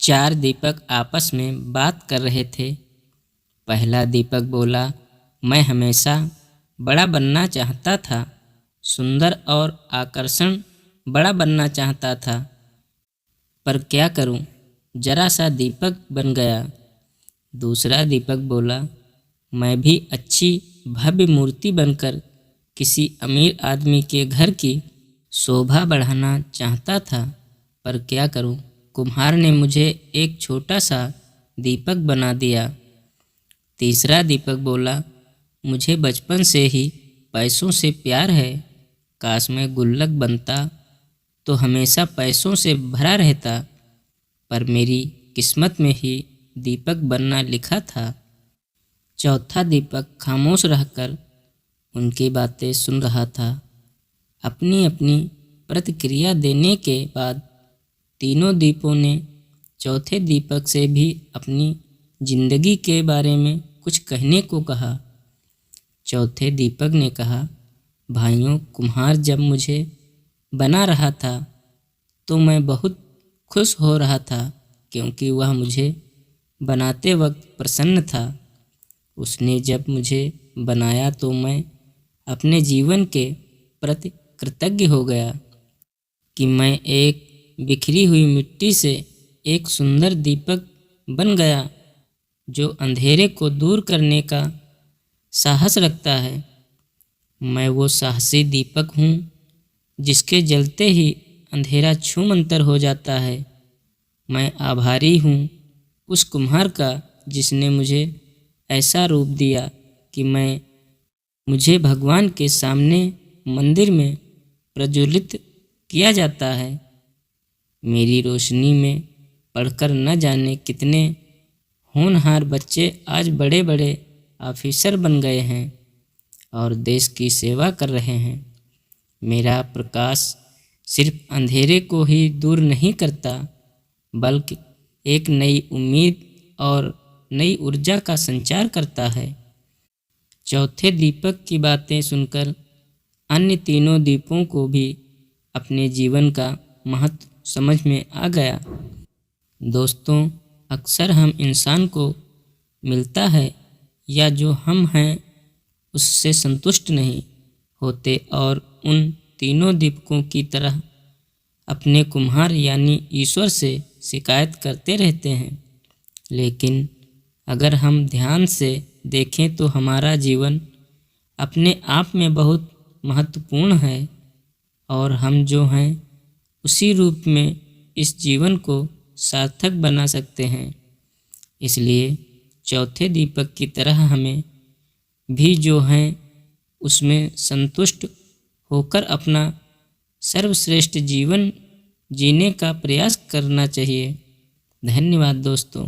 चार दीपक आपस में बात कर रहे थे। पहला दीपक बोला, मैं हमेशा बड़ा बनना चाहता था, सुंदर और आकर्षण बड़ा बनना चाहता था, पर क्या करूं, जरा सा दीपक बन गया। दूसरा दीपक बोला, मैं भी अच्छी भव्य मूर्ति बनकर किसी अमीर आदमी के घर की शोभा बढ़ाना चाहता था, पर क्या करूं, कुम्हार ने मुझे एक छोटा सा दीपक बना दिया। तीसरा दीपक बोला, मुझे बचपन से ही पैसों से प्यार है, काश मैं गुल्लक बनता तो हमेशा पैसों से भरा रहता, पर मेरी किस्मत में ही दीपक बनना लिखा था। चौथा दीपक खामोश रहकर उनकी बातें सुन रहा था। अपनी अपनी प्रतिक्रिया देने के बाद तीनों दीपों ने चौथे दीपक से भी अपनी जिंदगी के बारे में कुछ कहने को कहा। चौथे दीपक ने कहा, भाइयों, कुम्हार जब मुझे बना रहा था तो मैं बहुत खुश हो रहा था, क्योंकि वह मुझे बनाते वक्त प्रसन्न था। उसने जब मुझे बनाया तो मैं अपने जीवन के प्रति कृतज्ञ हो गया कि मैं एक बिखरी हुई मिट्टी से एक सुंदर दीपक बन गया जो अंधेरे को दूर करने का साहस रखता है। मैं वो साहसी दीपक हूँ जिसके जलते ही अंधेरा छूमंतर हो जाता है। मैं आभारी हूँ उस कुम्हार का जिसने मुझे ऐसा रूप दिया कि मुझे भगवान के सामने मंदिर में प्रज्वलित किया जाता है। मेरी रोशनी में पढ़कर न जाने कितने होनहार बच्चे आज बड़े बड़े ऑफिसर बन गए हैं और देश की सेवा कर रहे हैं। मेरा प्रकाश सिर्फ अंधेरे को ही दूर नहीं करता, बल्कि एक नई उम्मीद और नई ऊर्जा का संचार करता है। चौथे दीपक की बातें सुनकर अन्य तीनों दीपों को भी अपने जीवन का महत्व समझ में आ गया। दोस्तों, अक्सर हम इंसान को मिलता है या जो हम हैं उससे संतुष्ट नहीं होते और उन तीनों दीपकों की तरह अपने कुम्हार यानी ईश्वर से शिकायत करते रहते हैं। लेकिन अगर हम ध्यान से देखें तो हमारा जीवन अपने आप में बहुत महत्वपूर्ण है और हम जो हैं उसी रूप में इस जीवन को सार्थक बना सकते हैं। इसलिए चौथे दीपक की तरह हमें भी जो हैं उसमें संतुष्ट होकर अपना सर्वश्रेष्ठ जीवन जीने का प्रयास करना चाहिए। धन्यवाद दोस्तों।